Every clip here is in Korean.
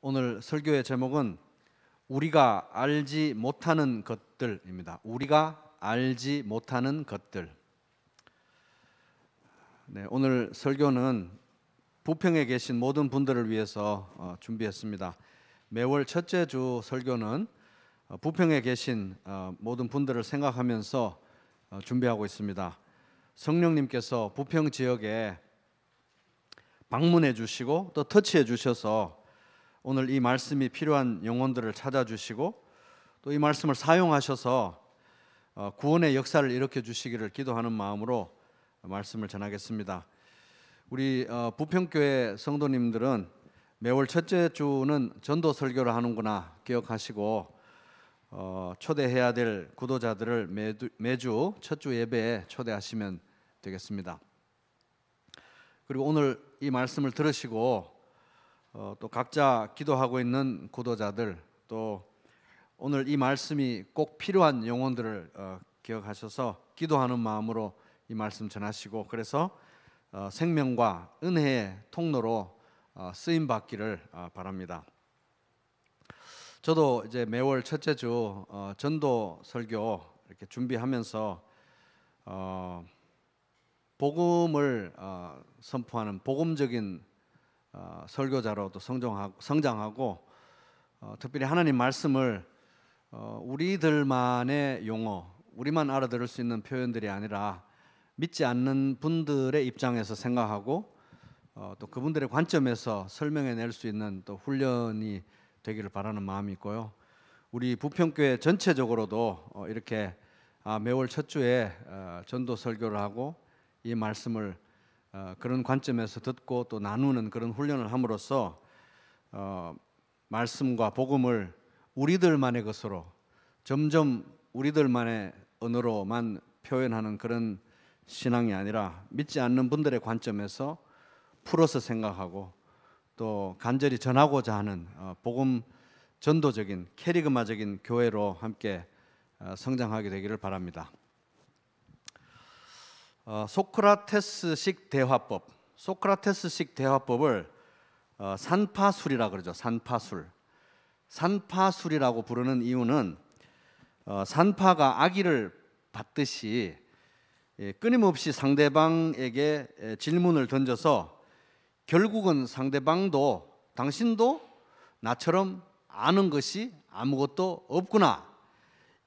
오늘 설교의 제목은 우리가 알지 못하는 것들입니다. 우리가 알지 못하는 것들. 오늘 설교는 부평에 계신 모든 분들을 위해서 준비했습니다. 매월 첫째 주 설교는 부평에 계신 모든 분들을 생각하면서 준비하고 있습니다. 성령님께서 부평 지역에 방문해 주시고 또 터치해 주셔서 오늘 이 말씀이 필요한 영혼들을 찾아주시고 또 이 말씀을 사용하셔서 구원의 역사를 일으켜 주시기를 기도하는 마음으로 말씀을 전하겠습니다. 우리 부평교회 성도님들은 매월 첫째 주는 전도 설교를 하는구나 기억하시고 초대해야 될 구도자들을 매주 첫 주 예배에 초대하시면 되겠습니다. 그리고 오늘 이 말씀을 들으시고 또 각자 기도하고 있는 구도자들, 또 오늘 이 말씀이 꼭 필요한 영혼들을 기억하셔서 기도하는 마음으로 이 말씀 전하시고, 그래서 생명과 은혜의 통로로 쓰임 받기를 바랍니다. 저도 이제 매월 첫째 주 전도 설교 이렇게 준비하면서 복음을 선포하는 복음적인 설교자로도 성장하고 특별히 하나님 말씀을 우리들만의 용어, 우리만 알아들을 수 있는 표현들이 아니라 믿지 않는 분들의 입장에서 생각하고 또 그분들의 관점에서 설명해낼 수 있는 또 훈련이 되기를 바라는 마음이 있고요. 우리 부평교회 전체적으로도 이렇게 매월 첫 주에 전도 설교를 하고 이 말씀을 그런 관점에서 듣고 또 나누는 그런 훈련을 함으로써 말씀과 복음을 우리들만의 것으로 점점 우리들만의 언어로만 표현하는 그런 신앙이 아니라 믿지 않는 분들의 관점에서 풀어서 생각하고 또 간절히 전하고자 하는 복음 전도적인 캐리그마적인 교회로 함께 성장하게 되기를 바랍니다. 소크라테스식 대화법, 소크라테스식 대화법을 산파술이라 그러죠. 산파술이라고 부르는 이유는 산파가 아기를 받듯이 끊임없이 상대방에게 질문을 던져서 결국은 상대방도 당신도 나처럼 아는 것이 아무것도 없구나,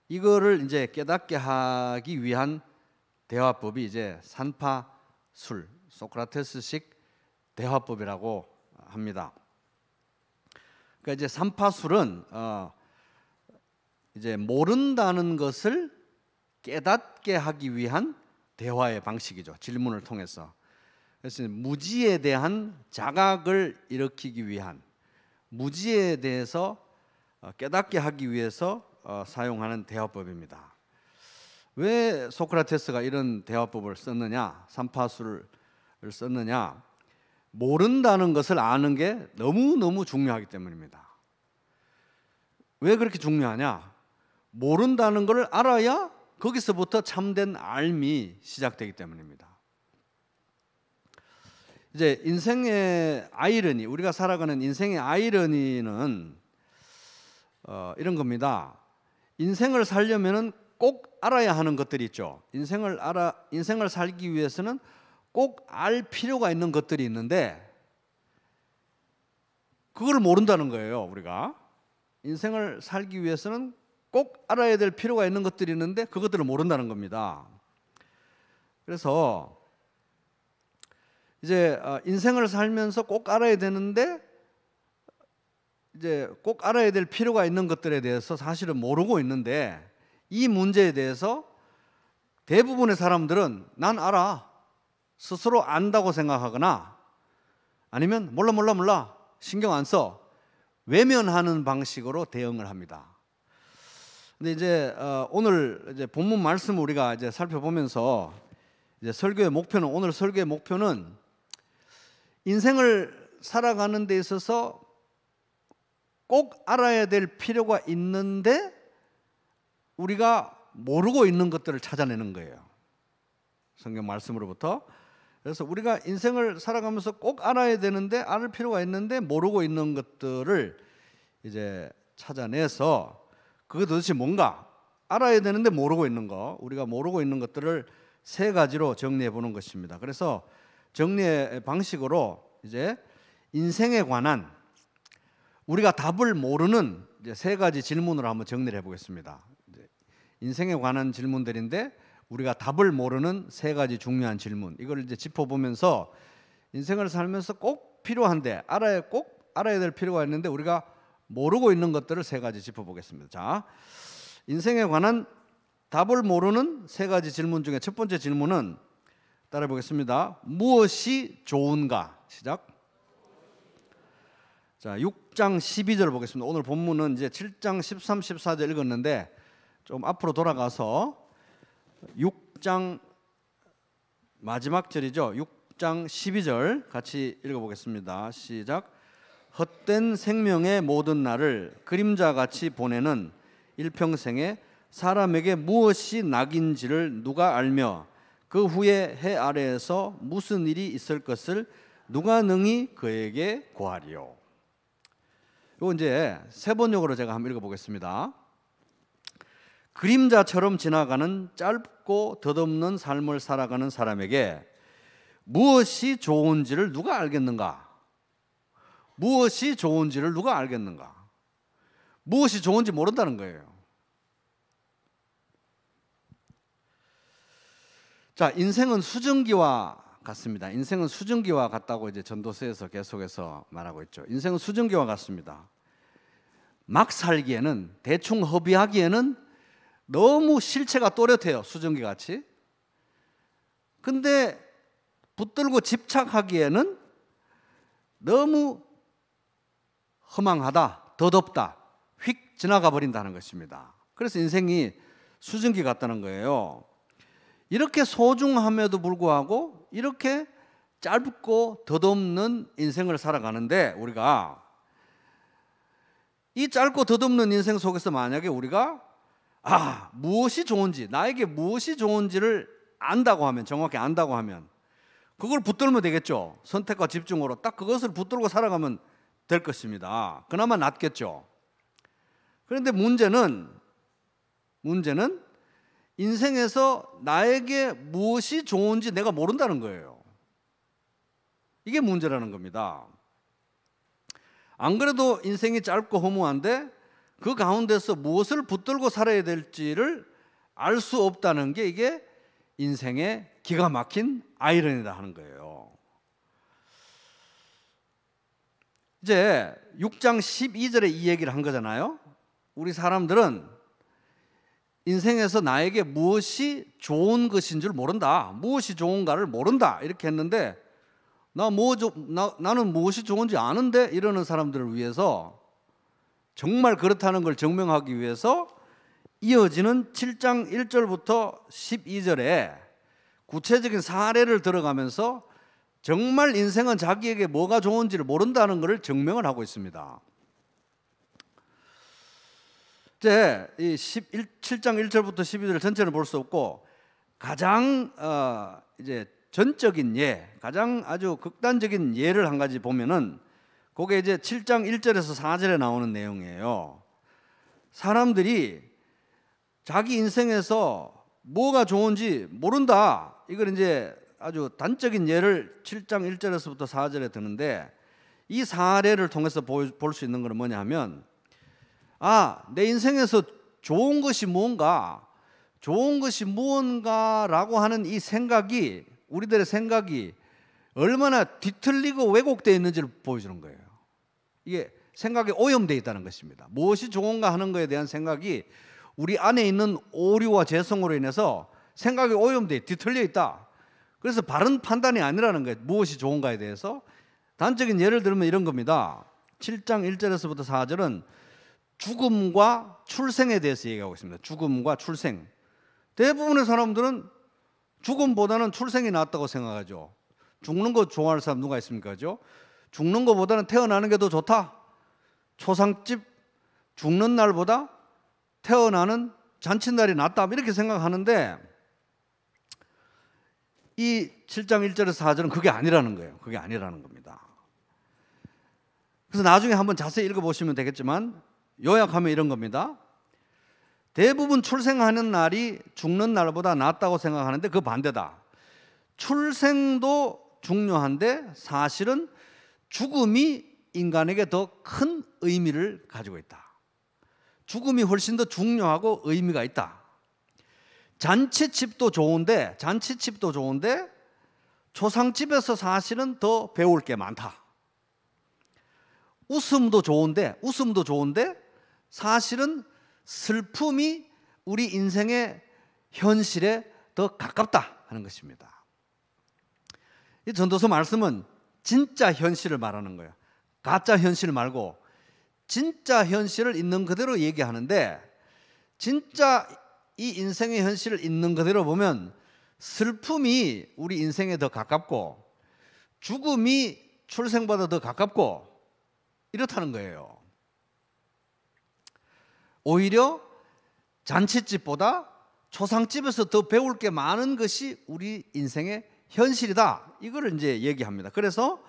이거를 이제 깨닫게 하기 위한 대화법이 이제 산파술, 소크라테스식 대화법이라고 합니다. 그러니까 이제 산파술은 이제 모른다는 것을 깨닫게 하기 위한 대화의 방식이죠. 질문을 통해서. 그래서 무지에 대한 자각을 일으키기 위한, 무지에 대해서 깨닫게 하기 위해서 사용하는 대화법입니다. 왜 소크라테스가 이런 대화법을 썼느냐, 산파술을 썼느냐? 모른다는 것을 아는 게 너무너무 중요하기 때문입니다. 왜 그렇게 중요하냐? 모른다는 걸 알아야 거기서부터 참된 알미 시작되기 때문입니다. 이제 인생의 아이러니, 우리가 살아가는 인생의 아이러니는 이런 겁니다. 인생을 살려면은 꼭 알아야 하는 것들이 있죠. 인생을 살기 위해서는 꼭 알 필요가 있는 것들이 있는데 그걸 모른다는 거예요. 우리가 인생을 살기 위해서는 꼭 알아야 될 필요가 있는 것들이 있는데 그것들을 모른다는 겁니다. 그래서 이제 인생을 살면서 꼭 알아야 되는데 이제 꼭 알아야 될 필요가 있는 것들에 대해서 사실은 모르고 있는데, 이 문제에 대해서 대부분의 사람들은 난 알아, 스스로 안다고 생각하거나 아니면 몰라 신경 안 써, 외면하는 방식으로 대응을 합니다. 근데 이제 오늘 이제 본문 말씀 우리가 이제 살펴보면서 이제 설교의 목표는, 오늘 설교의 목표는 인생을 살아가는 데 있어서 꼭 알아야 될 필요가 있는데 우리가 모르고 있는 것들을 찾아내는 거예요. 성경 말씀으로부터. 그래서 우리가 인생을 살아가면서 꼭 알아야 되는데 알 필요가 있는데 모르고 있는 것들을 이제 찾아내서 그게 도대체 뭔가 알아야 되는데 모르고 있는 거, 우리가 모르고 있는 것들을 세 가지로 정리해 보는 것입니다. 그래서 정리의 방식으로 이제 인생에 관한 우리가 답을 모르는 이제 세 가지 질문으로 한번 정리를 해보겠습니다. 인생에 관한 질문들인데 우리가 답을 모르는 세 가지 중요한 질문, 이걸 이제 짚어보면서 인생을 살면서 꼭 필요한데 꼭 알아야 될 필요가 있는데 우리가 모르고 있는 것들을 세 가지 짚어보겠습니다. 자, 인생에 관한 답을 모르는 세 가지 질문 중에 첫 번째 질문은 따라 보겠습니다. 무엇이 좋은가? 시작. 자, 6장 12절 보겠습니다. 오늘 본문은 이제 7장 13, 14절 읽었는데 좀 앞으로 돌아가서 6장 마지막 절이죠. 6장 12절 같이 읽어보겠습니다. 시작. 헛된 생명의 모든 날을 그림자같이 보내는 일평생에 사람에게 무엇이 낙인지를 누가 알며 그 후에 해 아래에서 무슨 일이 있을 것을 누가 능히 그에게 고하리요. 이거 이제 세 번역으로 제가 한번 읽어보겠습니다. 그림자처럼 지나가는 짧고 덧없는 삶을 살아가는 사람에게 무엇이 좋은지를 누가 알겠는가? 무엇이 좋은지를 누가 알겠는가? 무엇이 좋은지 모른다는 거예요. 자, 인생은 수증기와 같습니다. 인생은 수증기와 같다고 이제 전도서에서 계속해서 말하고 있죠. 인생은 수증기와 같습니다. 막 살기에는, 대충 허비하기에는 너무 실체가 또렷해요. 수증기 같이. 근데 붙들고 집착하기에는 너무 허망하다, 덧없다, 휙 지나가 버린다는 것입니다. 그래서 인생이 수증기 같다는 거예요. 이렇게 소중함에도 불구하고 이렇게 짧고 덧없는 인생을 살아가는데 우리가 이 짧고 덧없는 인생 속에서 만약에 우리가 무엇이 좋은지, 나에게 무엇이 좋은지를 안다고 하면, 정확히 안다고 하면 그걸 붙들면 되겠죠. 선택과 집중으로 딱 그것을 붙들고 살아가면 될 것입니다. 그나마 낫겠죠. 그런데 문제는 인생에서 나에게 무엇이 좋은지 내가 모른다는 거예요. 이게 문제라는 겁니다. 안 그래도 인생이 짧고 허무한데 그 가운데서 무엇을 붙들고 살아야 될지를 알 수 없다는 게 이게 인생의 기가 막힌 아이러니다 하는 거예요. 이제 6장 12절에 이 얘기를 한 거잖아요. 우리 사람들은 인생에서 나에게 무엇이 좋은 것인 줄 모른다, 무엇이 좋은가를 모른다 이렇게 했는데 나는 무엇이 좋은지 아는데 이러는 사람들을 위해서, 정말 그렇다는 걸 증명하기 위해서 이어지는 7장 1절부터 12절에 구체적인 사례를 들어가면서 정말 인생은 자기에게 뭐가 좋은지를 모른다는 것을 증명을 하고 있습니다. 이제 이 7장 1절부터 12절 전체는 볼 수 없고 가장 이제 전적인 예, 가장 아주 극단적인 예를 한 가지 보면은 그게 이제 7장 1절에서 4절에 나오는 내용이에요. 사람들이 자기 인생에서 뭐가 좋은지 모른다. 이걸 이제 아주 단적인 예를 7장 1절에서부터 4절에 드는데, 이 사례를 통해서 볼 수 있는 건 뭐냐 하면, 내 인생에서 좋은 것이 무언가라고 하는 이 생각이, 우리들의 생각이 얼마나 뒤틀리고 왜곡되어 있는지를 보여주는 거예요. 이게 생각이 오염되어 있다는 것입니다. 무엇이 좋은가 하는 것에 대한 생각이 우리 안에 있는 오류와 재성으로 인해서 생각이 오염되어 뒤틀려 있다. 그래서 바른 판단이 아니라는 거예요. 무엇이 좋은가에 대해서. 단적인 예를 들면 이런 겁니다. 7장 1절에서부터 4절은 죽음과 출생에 대해서 얘기하고 있습니다. 죽음과 출생. 대부분의 사람들은 죽음보다는 출생이 낫다고 생각하죠. 죽는 거 좋아하는 사람 누가 있습니까? 그죠? 죽는 것보다는 태어나는 게 더 좋다. 초상집 죽는 날보다 태어나는 잔칫날이 낫다. 이렇게 생각하는데, 이 7장 1절에서 4절은 그게 아니라는 거예요. 그게 아니라는 겁니다. 그래서 나중에 한번 자세히 읽어보시면 되겠지만 요약하면 이런 겁니다. 대부분 출생하는 날이 죽는 날보다 낫다고 생각하는데 그 반대다. 출생도 중요한데 사실은 죽음이 인간에게 더 큰 의미를 가지고 있다. 죽음이 훨씬 더 중요하고 의미가 있다. 잔치집도 좋은데 초상집에서 사실은 더 배울 게 많다. 웃음도 좋은데 사실은 슬픔이 우리 인생의 현실에 더 가깝다 하는 것입니다. 이 전도서 말씀은 진짜 현실을 말하는 거예요. 가짜 현실 말고 진짜 현실을 있는 그대로 얘기하는데, 진짜 이 인생의 현실을 있는 그대로 보면 슬픔이 우리 인생에 더 가깝고 죽음이 출생보다 더 가깝고 이렇다는 거예요. 오히려 잔치집보다 초상집에서 더 배울 게 많은 것이 우리 인생의 현실이다. 이거를 이제 얘기합니다. 그래서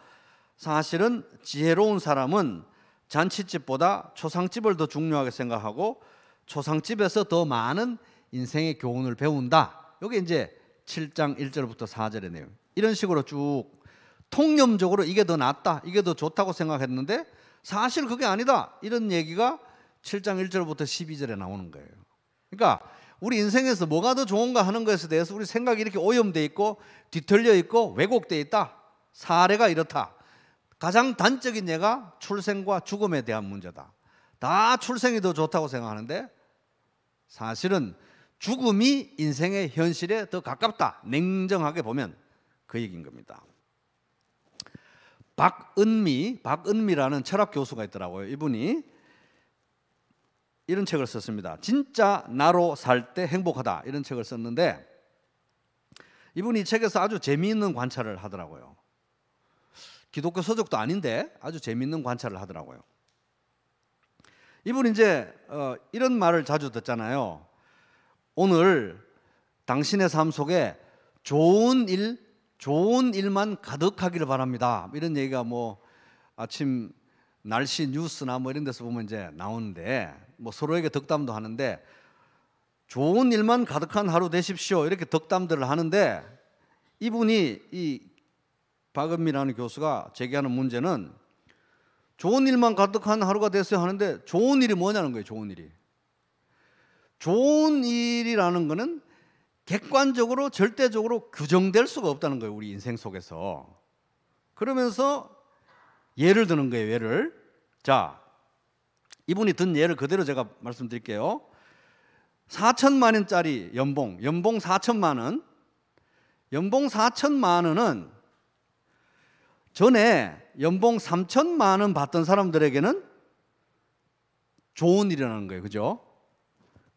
사실은 지혜로운 사람은 잔치집보다 초상집을 더 중요하게 생각하고 초상집에서 더 많은 인생의 교훈을 배운다. 이게 이제 7장 1절부터 4절의 내용. 이런 식으로 쭉 통념적으로 이게 더 낫다, 이게 더 좋다고 생각했는데 사실 그게 아니다. 이런 얘기가 7장 1절부터 12절에 나오는 거예요. 그러니까 우리 인생에서 뭐가 더 좋은가 하는 것에 대해서 우리 생각이 이렇게 오염되어 있고 뒤틀려 있고 왜곡되어 있다. 사례가 이렇다. 가장 단적인 예가 출생과 죽음에 대한 문제다. 다 출생이 더 좋다고 생각하는데 사실은 죽음이 인생의 현실에 더 가깝다. 냉정하게 보면 그 얘기인 겁니다. 박은미라는 철학 교수가 있더라고요. 이분이 이런 책을 썼습니다. 진짜 나로 살 때 행복하다. 이런 책을 썼는데 이분이 이 책에서 아주 재미있는 관찰을 하더라고요. 기독교 서적도 아닌데 아주 재미있는 관찰을 하더라고요. 이분이 이제 이런 말을 자주 듣잖아요. 오늘 당신의 삶 속에 좋은 일만 가득하기를 바랍니다. 이런 얘기가 뭐 아침 날씨 뉴스나 뭐 이런 데서 보면 이제 나오는데 뭐 서로에게 덕담도 하는데 좋은 일만 가득한 하루 되십시오. 이렇게 덕담들을 하는데 이분이 이 박은미라는 교수가 제기하는 문제는 좋은 일만 가득한 하루가 됐어야 하는데 좋은 일이 뭐냐는 거예요. 좋은 일이. 좋은 일이라는 거는 객관적으로 절대적으로 규정될 수가 없다는 거예요. 우리 인생 속에서. 그러면서 예를 드는 거예요. 예를. 자, 이분이 든 예를 그대로 제가 말씀드릴게요. 4천만 원짜리 연봉 4천만 원. 연봉 4천만 원은 전에 연봉 3천만 원 받던 사람들에게는 좋은 일이라는 거예요. 그죠?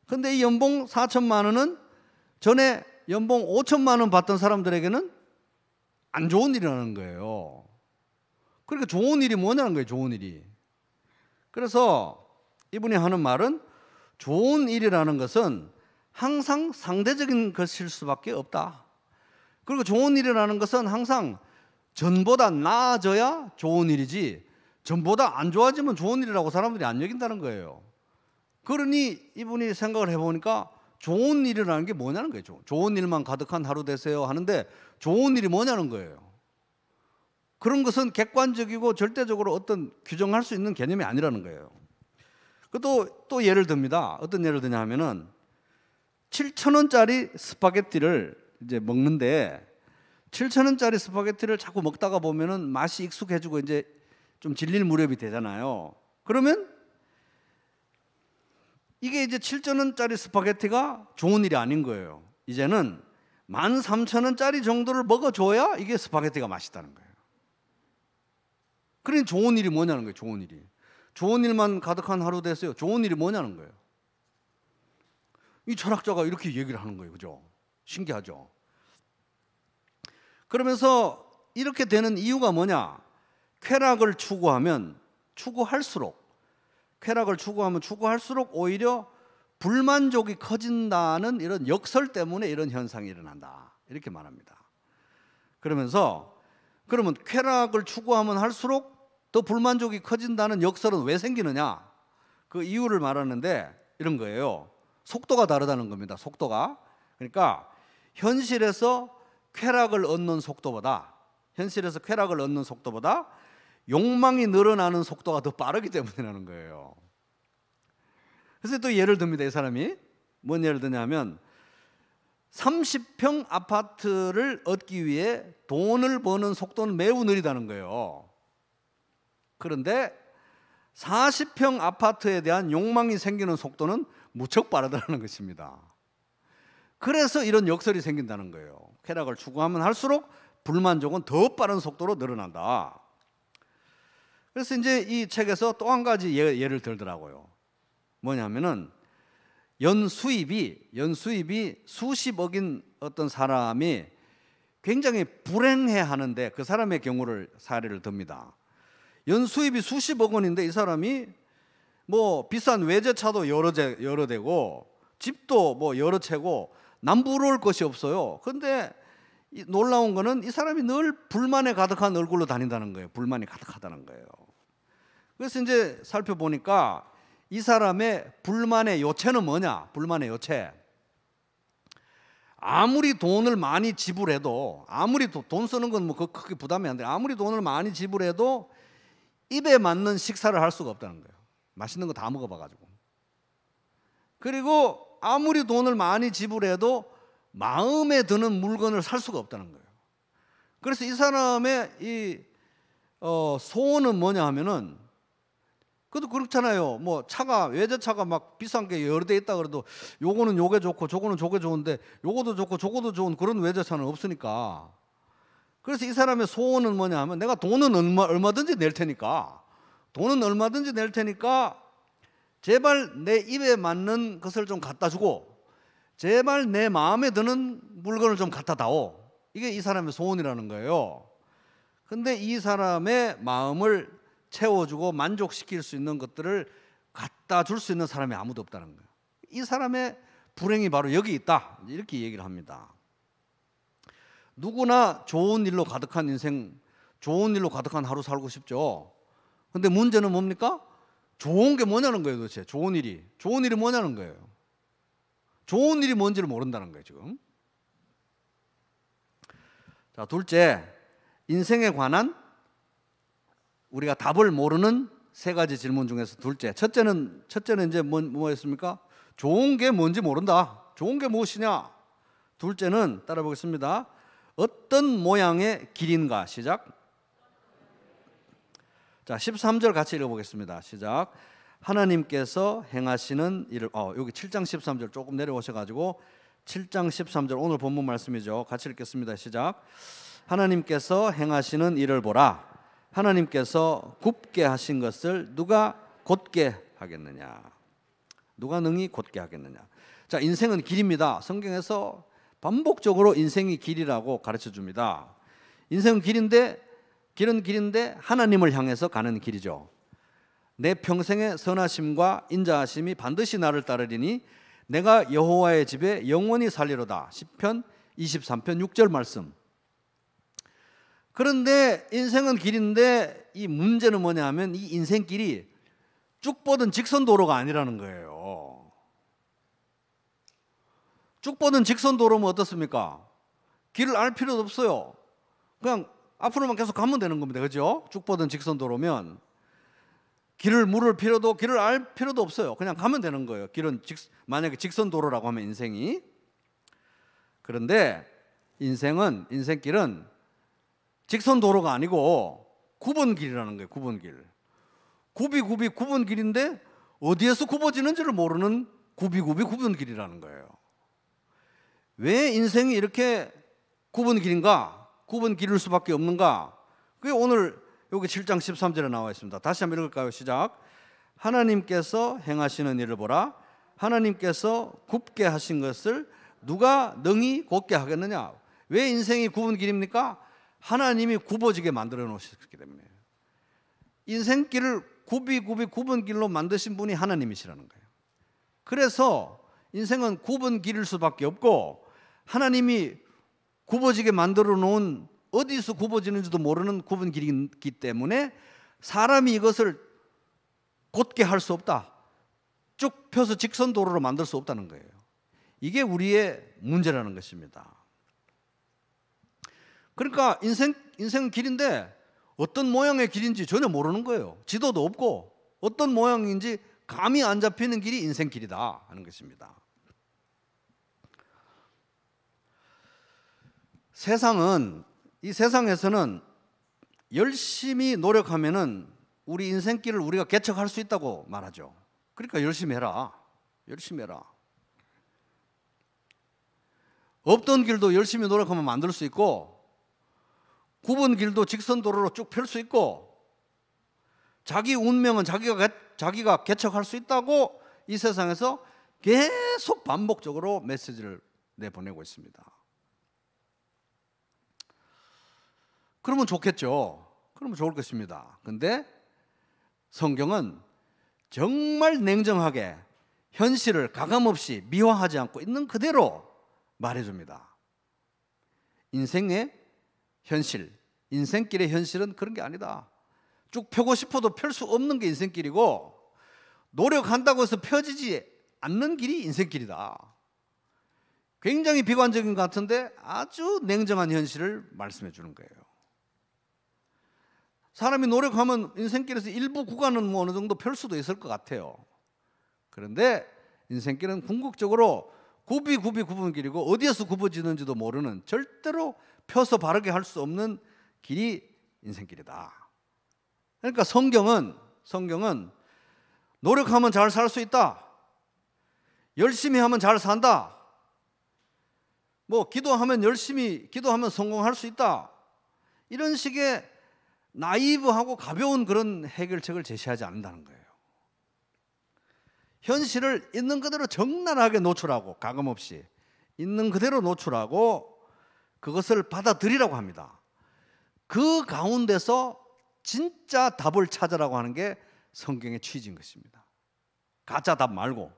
근데 이 연봉 4천만 원은 전에 연봉 5천만 원 받던 사람들에게는 안 좋은 일이라는 거예요. 그러니까 좋은 일이 뭐냐는 거예요. 좋은 일이. 그래서 이분이 하는 말은 좋은 일이라는 것은 항상 상대적인 것일 수밖에 없다. 그리고 좋은 일이라는 것은 항상 전보다 나아져야 좋은 일이지 전보다 안 좋아지면 좋은 일이라고 사람들이 안 여긴다는 거예요. 그러니 이분이 생각을 해보니까 좋은 일이라는 게 뭐냐는 거예요. 좋은 일만 가득한 하루 되세요 하는데 좋은 일이 뭐냐는 거예요. 그런 것은 객관적이고 절대적으로 어떤 규정할 수 있는 개념이 아니라는 거예요. 또 예를 듭니다. 어떤 예를 드냐 하면은 7,000원짜리 스파게티를 이제 먹는데 7,000원짜리 스파게티를 자꾸 먹다가 보면은 맛이 익숙해지고 이제 좀 질릴 무렵이 되잖아요. 그러면 이게 이제 7,000원짜리 스파게티가 좋은 일이 아닌 거예요. 이제는 13,000원짜리 정도를 먹어줘야 이게 스파게티가 맛있다는 거예요. 그러니 좋은 일이 뭐냐는 거예요. 좋은 일이. 좋은 일만 가득한 하루 됐어요. 좋은 일이 뭐냐는 거예요. 이 철학자가 이렇게 얘기를 하는 거예요. 그죠? 신기하죠? 그러면서 이렇게 되는 이유가 뭐냐? 쾌락을 추구하면 추구할수록 오히려 불만족이 커진다는 이런 역설 때문에 이런 현상이 일어난다. 이렇게 말합니다. 그러면서 그러면 쾌락을 추구하면 할수록 더 불만족이 커진다는 역설은 왜 생기느냐? 그 이유를 말하는데 이런 거예요. 속도가 다르다는 겁니다. 속도가. 그러니까 현실에서 쾌락을 얻는 속도보다 욕망이 늘어나는 속도가 더 빠르기 때문이라는 거예요. 그래서 또 예를 듭니다. 이 사람이 뭔 예를 드냐면 30평 아파트를 얻기 위해 돈을 버는 속도는 매우 느리다는 거예요. 그런데 40평 아파트에 대한 욕망이 생기는 속도는 무척 빠르다는 것입니다. 그래서 이런 역설이 생긴다는 거예요. 쾌락을 추구하면 할수록 불만족은 더 빠른 속도로 늘어난다. 그래서 이제 이 책에서 또 한 가지 예를 들더라고요. 뭐냐면은 연수입이 수십억인 어떤 사람이 굉장히 불행해 하는데 그 사람의 경우를 사례를 듭니다. 연수입이 수십억 원인데 이 사람이 뭐 비싼 외제차도 여러 대고 집도 뭐 여러 채고 남부러울 것이 없어요. 그런데 놀라운 거는 이 사람이 늘 불만에 가득한 얼굴로 다닌다는 거예요. 불만이 가득하다는 거예요. 그래서 이제 살펴보니까 이 사람의 불만의 요체는 뭐냐? 불만의 요체. 아무리 돈을 많이 지불해도, 아무리 돈 쓰는 건 뭐 크게 부담이 안 돼. 아무리 돈을 많이 지불해도 입에 맞는 식사를 할 수가 없다는 거예요. 맛있는 거 다 먹어봐가지고. 그리고 아무리 돈을 많이 지불해도 마음에 드는 물건을 살 수가 없다는 거예요. 그래서 이 사람의 이 소원은 뭐냐 하면은, 그것도 그렇잖아요. 뭐 차가, 외제차가 막 비싼 게 여러 대 있다 그래도 요거는 요게 좋고 저거는 저게 좋은데 요것도 좋고 저것도 좋은 그런 외제차는 없으니까. 그래서 이 사람의 소원은 뭐냐 하면, 내가 돈은 얼마든지 낼 테니까 제발 내 입에 맞는 것을 좀 갖다 주고 제발 내 마음에 드는 물건을 좀 갖다 다오. 이게 이 사람의 소원이라는 거예요. 근데 이 사람의 마음을 채워주고 만족시킬 수 있는 것들을 갖다 줄 수 있는 사람이 아무도 없다는 거예요. 이 사람의 불행이 바로 여기 있다, 이렇게 얘기를 합니다. 누구나 좋은 일로 가득한 인생, 좋은 일로 가득한 하루 살고 싶죠. 근데 문제는 뭡니까? 좋은 게 뭐냐는 거예요. 도대체 좋은 일이 뭐냐는 거예요. 좋은 일이 뭔지를 모른다는 거예요 지금. 자, 둘째, 인생에 관한 우리가 답을 모르는 세 가지 질문 중에서 둘째, 첫째는 이제 뭐였습니까? 좋은 게 뭔지 모른다. 좋은 게 무엇이냐? 둘째는 따라 보겠습니다. 어떤 모양의 길인가? 시작. 자, 13절 같이 읽어보겠습니다. 시작. 하나님께서 행하시는 일을, 여기 7장 13절 조금 내려오셔가지고 7장 13절 오늘 본문 말씀이죠. 같이 읽겠습니다. 시작. 하나님께서 행하시는 일을 보라. 하나님께서 굽게 하신 것을 누가 곧게 하겠느냐? 누가 능히 곧게 하겠느냐? 자, 인생은 길입니다. 성경에서 반복적으로 인생이 길이라고 가르쳐 줍니다. 인생은 길은 길인데 하나님을 향해서 가는 길이죠. 내 평생의 선하심과 인자하심이 반드시 나를 따르리니 내가 여호와의 집에 영원히 살리로다. 시편 23편 6절 말씀. 그런데 인생은 길인데 이 문제는 뭐냐 하면 이 인생길이 쭉 뻗은 직선도로가 아니라는 거예요. 쭉 뻗은 직선도로면 어떻습니까? 길을 알 필요도 없어요. 그냥 앞으로만 계속 가면 되는 겁니다. 그렇죠? 쭉 뻗은 직선도로면 길을 알 필요도 없어요. 그냥 가면 되는 거예요. 만약에 직선도로라고 하면 인생이. 그런데 인생길은 직선도로가 아니고 굽은 길이라는 거예요. 굽은 길. 굽은 길인데 어디에서 굽어지는지를 모르는 굽은 길이라는 거예요. 왜 인생이 이렇게 굽은 길인가? 굽은 길일 수밖에 없는가? 그게 오늘 여기 7장 13절에 나와 있습니다. 다시 한번 읽을까요? 시작. 하나님께서 행하시는 일을 보라. 하나님께서 굽게 하신 것을 누가 능히 곧게 하겠느냐? 왜 인생이 굽은 길입니까? 하나님이 굽어지게 만들어 놓으셨기 때문에. 인생길을 굽은 길로 만드신 분이 하나님이시라는 거예요. 그래서 인생은 굽은 길일 수밖에 없고 하나님이 굽어지게 만들어 놓은 어디서 굽어지는지도 모르는 굽은 길이기 때문에 사람이 이것을 곧게 할 수 없다. 쭉 펴서 직선 도로로 만들 수 없다는 거예요. 이게 우리의 문제라는 것입니다. 그러니까 인생은 길인데 어떤 모양의 길인지 전혀 모르는 거예요. 지도도 없고 어떤 모양인지 감이 안 잡히는 길이 인생길이다 하는 것입니다. 이 세상에서는 열심히 노력하면은 우리 인생길을 우리가 개척할 수 있다고 말하죠. 그러니까 열심히 해라. 열심히 해라. 없던 길도 열심히 노력하면 만들 수 있고, 굽은 길도 직선 도로로 쭉 펼 수 있고, 자기 운명은 자기가 개척할 수 있다고 이 세상에서 계속 반복적으로 메시지를 내보내고 있습니다. 그러면 좋겠죠. 그러면 좋을 것입니다. 근데 성경은 정말 냉정하게 현실을 가감없이 미화하지 않고 있는 그대로 말해줍니다. 인생의 현실, 인생길의 현실은 그런 게 아니다. 쭉 펴고 싶어도 펼 수 없는 게 인생길이고, 노력한다고 해서 펴지지 않는 길이 인생길이다. 굉장히 비관적인 것 같은데 아주 냉정한 현실을 말씀해 주는 거예요. 사람이 노력하면 인생길에서 일부 구간은 뭐 어느 정도 펼 수도 있을 것 같아요. 그런데 인생길은 궁극적으로 굽은 길이고, 어디에서 굽어지는지도 모르는, 절대로 펴서 바르게 할 수 없는 길이 인생길이다. 그러니까 성경은 노력하면 잘 살 수 있다, 열심히 하면 잘 산다, 뭐 기도하면 열심히 기도하면 성공할 수 있다, 이런 식의 나이브하고 가벼운 그런 해결책을 제시하지 않는다는 거예요. 현실을 있는 그대로 적나라하게 노출하고, 가감없이 있는 그대로 노출하고 그것을 받아들이라고 합니다. 그 가운데서 진짜 답을 찾으라고 하는 게 성경의 취지인 것입니다. 가짜 답 말고.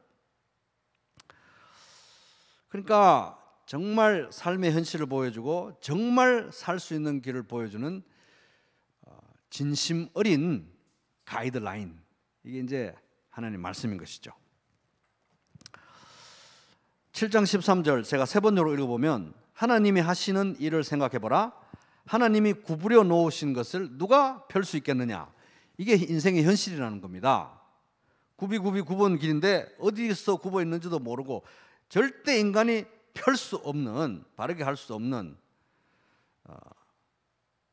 그러니까 정말 삶의 현실을 보여주고 정말 살 수 있는 길을 보여주는 진심 어린 가이드라인, 이게 이제 하나님 말씀인 것이죠. 7장 13절 제가 세 번째로 읽어보면, 하나님이 하시는 일을 생각해보라. 하나님이 구부려 놓으신 것을 누가 펼 수 있겠느냐. 이게 인생의 현실이라는 겁니다. 굽은 길인데 어디서 굽어 있는지도 모르고 절대 인간이 펼 수 없는, 바르게 할 수 없는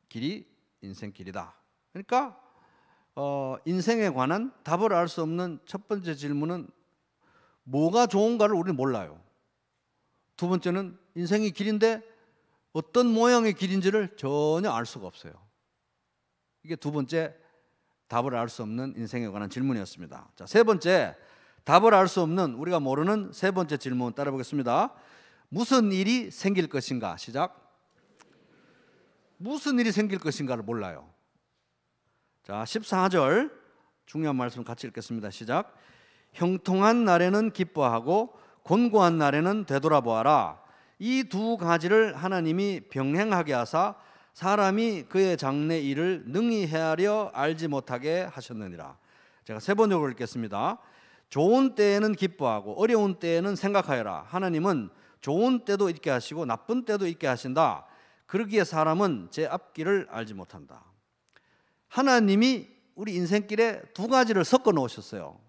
길이 인생길이다. 그러니까 인생에 관한 답을 알 수 없는 첫 번째 질문은 뭐가 좋은가를 우리는 몰라요. 두 번째는 인생이 길인데 어떤 모양의 길인지를 전혀 알 수가 없어요. 이게 두 번째 답을 알 수 없는 인생에 관한 질문이었습니다. 자, 세 번째, 답을 알 수 없는, 우리가 모르는 세 번째 질문 따라 보겠습니다. 무슨 일이 생길 것인가? 시작. 무슨 일이 생길 것인가를 몰라요. 자, 14절 중요한 말씀 같이 읽겠습니다. 시작. 형통한 날에는 기뻐하고 곤고한 날에는 되돌아보아라. 이 두 가지를 하나님이 병행하게 하사 사람이 그의 장래 일을 능히 헤아려 알지 못하게 하셨느니라. 제가 세 번역을 읽겠습니다. 좋은 때에는 기뻐하고 어려운 때에는 생각하여라. 하나님은 좋은 때도 있게 하시고 나쁜 때도 있게 하신다. 그러기에 사람은 제 앞길을 알지 못한다. 하나님이 우리 인생길에 두 가지를 섞어 놓으셨어요.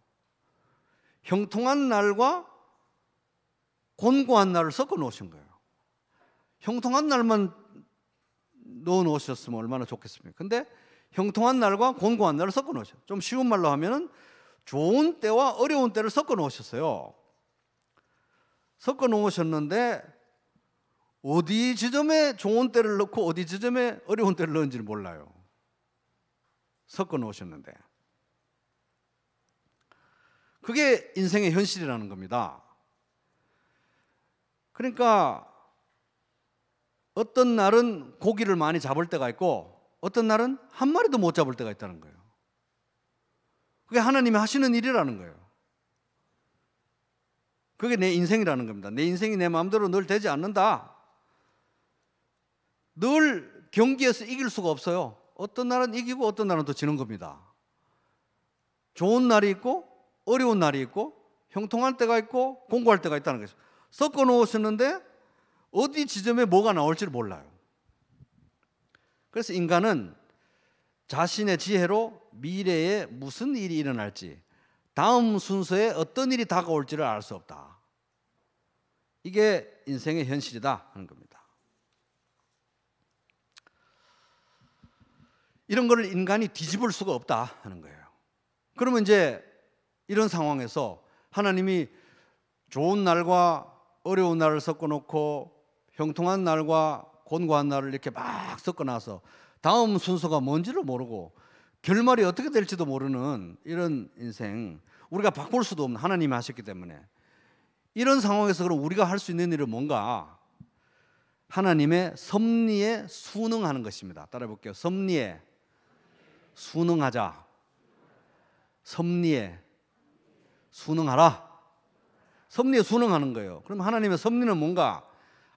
형통한 날과 곤고한 날을 섞어 놓으신 거예요. 형통한 날만 넣어 놓으셨으면 얼마나 좋겠습니까? 근데 형통한 날과 곤고한 날을 섞어 놓으셨어요. 좀 쉬운 말로 하면은 좋은 때와 어려운 때를 섞어 놓으셨어요. 섞어 놓으셨는데 어디 지점에 좋은 때를 넣고 어디 지점에 어려운 때를 넣은지를 몰라요. 섞어 놓으셨는데. 그게 인생의 현실이라는 겁니다. 그러니까 어떤 날은 고기를 많이 잡을 때가 있고 어떤 날은 한 마리도 못 잡을 때가 있다는 거예요. 그게 하나님이 하시는 일이라는 거예요. 그게 내 인생이라는 겁니다. 내 인생이 내 마음대로 늘 되지 않는다. 늘 경기에서 이길 수가 없어요. 어떤 날은 이기고 어떤 날은 또 지는 겁니다. 좋은 날이 있고 어려운 날이 있고 형통할 때가 있고 공고할 때가 있다는 거죠. 섞어 놓으셨는데 어디 지점에 뭐가 나올지를 몰라요. 그래서 인간은 자신의 지혜로 미래에 무슨 일이 일어날지, 다음 순서에 어떤 일이 다가올지를 알 수 없다. 이게 인생의 현실이다 하는 겁니다. 이런 걸 인간이 뒤집을 수가 없다 하는 거예요. 그러면 이제 이런 상황에서 하나님이 좋은 날과 어려운 날을 섞어놓고 형통한 날과 곤고한 날을 이렇게 막 섞어놔서 다음 순서가 뭔지를 모르고 결말이 어떻게 될지도 모르는 이런 인생, 우리가 바꿀 수도 없는, 하나님이 하셨기 때문에 이런 상황에서 그럼 우리가 할 수 있는 일은 뭔가? 하나님의 섭리에 순응하는 것입니다. 따라해 볼게요. 섭리에 순응하자. 섭리에 순응하라. 섭리에 순응하는 거예요. 그럼 하나님의 섭리는 뭔가?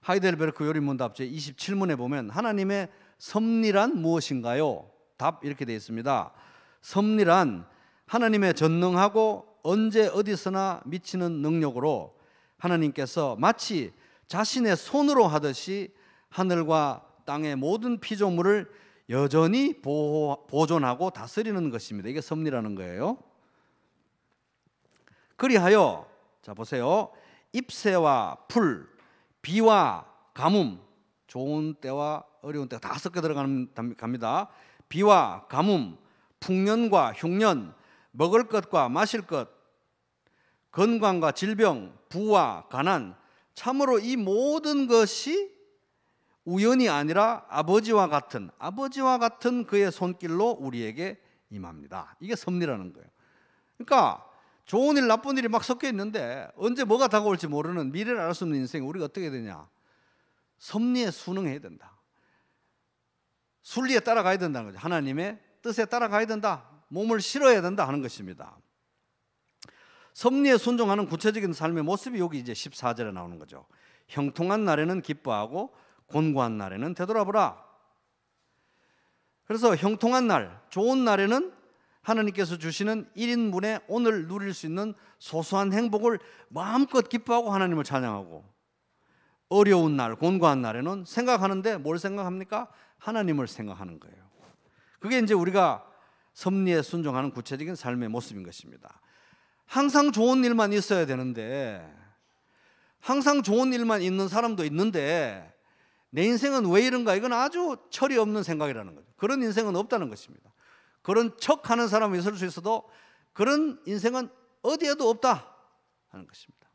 하이델베르크 요리문답 제27문에 보면 하나님의 섭리란 무엇인가요? 답 이렇게 되어 있습니다. 섭리란 하나님의 전능하고 언제 어디서나 미치는 능력으로 하나님께서 마치 자신의 손으로 하듯이 하늘과 땅의 모든 피조물을 여전히 보존하고 다스리는 것입니다. 이게 섭리라는 거예요. 그리하여 자 보세요. 잎새와 풀, 비와 가뭄, 좋은 때와 어려운 때가 다 섞여 들어갑니다. 비와 가뭄, 풍년과 흉년, 먹을 것과 마실 것, 건강과 질병, 부와 가난, 참으로 이 모든 것이 우연이 아니라 아버지와 같은 그의 손길로 우리에게 임합니다. 이게 섭리라는 거예요. 그러니까 좋은 일 나쁜 일이 막 섞여 있는데 언제 뭐가 다가올지 모르는 미래를 알 수 없는 인생, 우리가 어떻게 되냐? 섭리에 순응해야 된다. 순리에 따라가야 된다는 거죠. 하나님의 뜻에 따라가야 된다. 몸을 실어야 된다 하는 것입니다. 섭리에 순종하는 구체적인 삶의 모습이 여기 이제 14절에 나오는 거죠. 형통한 날에는 기뻐하고 곤고한 날에는 되돌아보라. 그래서 형통한 날, 좋은 날에는 하나님께서 주시는 1인분의 오늘 누릴 수 있는 소소한 행복을 마음껏 기뻐하고 하나님을 찬양하고, 어려운 날, 곤고한 날에는 생각하는데 뭘 생각합니까? 하나님을 생각하는 거예요. 그게 이제 우리가 섭리에 순종하는 구체적인 삶의 모습인 것입니다. 항상 좋은 일만 있어야 되는데, 항상 좋은 일만 있는 사람도 있는데 내 인생은 왜 이런가? 이건 아주 철이 없는 생각이라는 거죠. 그런 인생은 없다는 것입니다. 그런 척하는 사람이 있을 수 있어도 그런 인생은 어디에도 없다 하는 것입니다.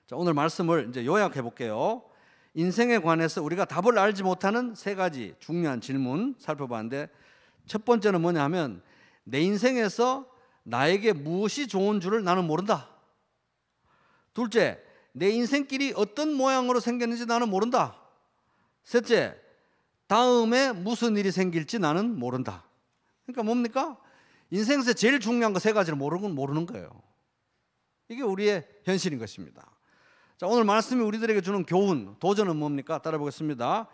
자, 오늘 말씀을 이제 요약해 볼게요. 인생에 관해서 우리가 답을 알지 못하는 세 가지 중요한 질문 살펴봤는데, 첫 번째는 뭐냐 하면 내 인생에서 나에게 무엇이 좋은 줄을 나는 모른다. 둘째, 내 인생길이 어떤 모양으로 생겼는지 나는 모른다. 셋째, 다음에 무슨 일이 생길지 나는 모른다. 그러니까 뭡니까? 인생에서 제일 중요한 거 세 가지를 모르는 거예요. 이게 우리의 현실인 것입니다. 자, 오늘 말씀이 우리들에게 주는 교훈, 도전은 뭡니까? 따라보겠습니다.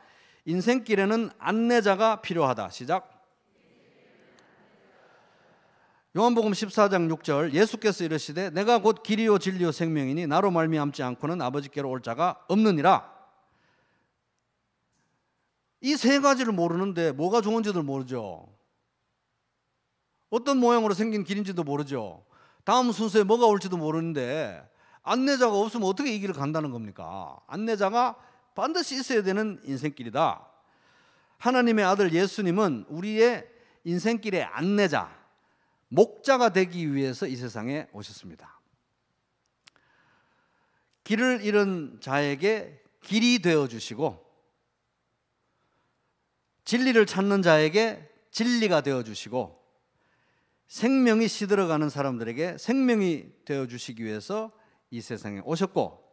인생길에는 안내자가 필요하다. 시작. 요한복음 14장 6절, 예수께서 이르시되 내가 곧 길이요 진리요 생명이니 나로 말미암지 않고는 아버지께로 올 자가 없느니라. 이 세 가지를 모르는데 뭐가 좋은지도 모르죠. 어떤 모양으로 생긴 길인지도 모르죠. 다음 순서에 뭐가 올지도 모르는데 안내자가 없으면 어떻게 이 길을 간다는 겁니까? 안내자가 반드시 있어야 되는 인생길이다. 하나님의 아들 예수님은 우리의 인생길의 안내자, 목자가 되기 위해서 이 세상에 오셨습니다. 길을 잃은 자에게 길이 되어주시고, 진리를 찾는 자에게 진리가 되어주시고, 생명이 시들어가는 사람들에게 생명이 되어주시기 위해서 이 세상에 오셨고,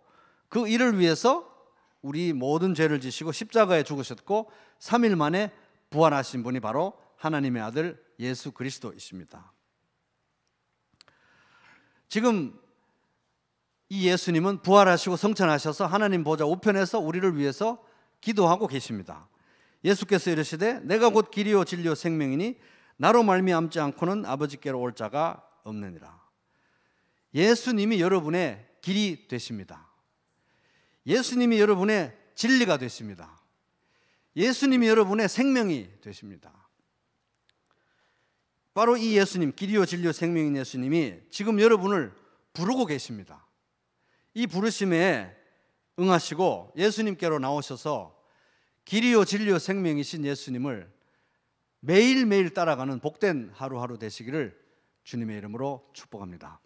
그 일을 위해서 우리 모든 죄를 지시고 십자가에 죽으셨고 3일 만에 부활하신 분이 바로 하나님의 아들 예수 그리스도이십니다. 지금 이 예수님은 부활하시고 성천하셔서 하나님 보좌 우편에서 우리를 위해서 기도하고 계십니다. 예수께서 이르시되 내가 곧 길이요 진리요 생명이니 나로 말미암지 않고는 아버지께로 올 자가 없느니라. 예수님이 여러분의 길이 되십니다. 예수님이 여러분의 진리가 되십니다. 예수님이 여러분의 생명이 되십니다. 바로 이 예수님, 길이요 진리요 생명인 예수님이 지금 여러분을 부르고 계십니다. 이 부르심에 응하시고 예수님께로 나오셔서 길이요 진리요 생명이신 예수님을 매일매일 따라가는 복된 하루하루 되시기를 주님의 이름으로 축복합니다.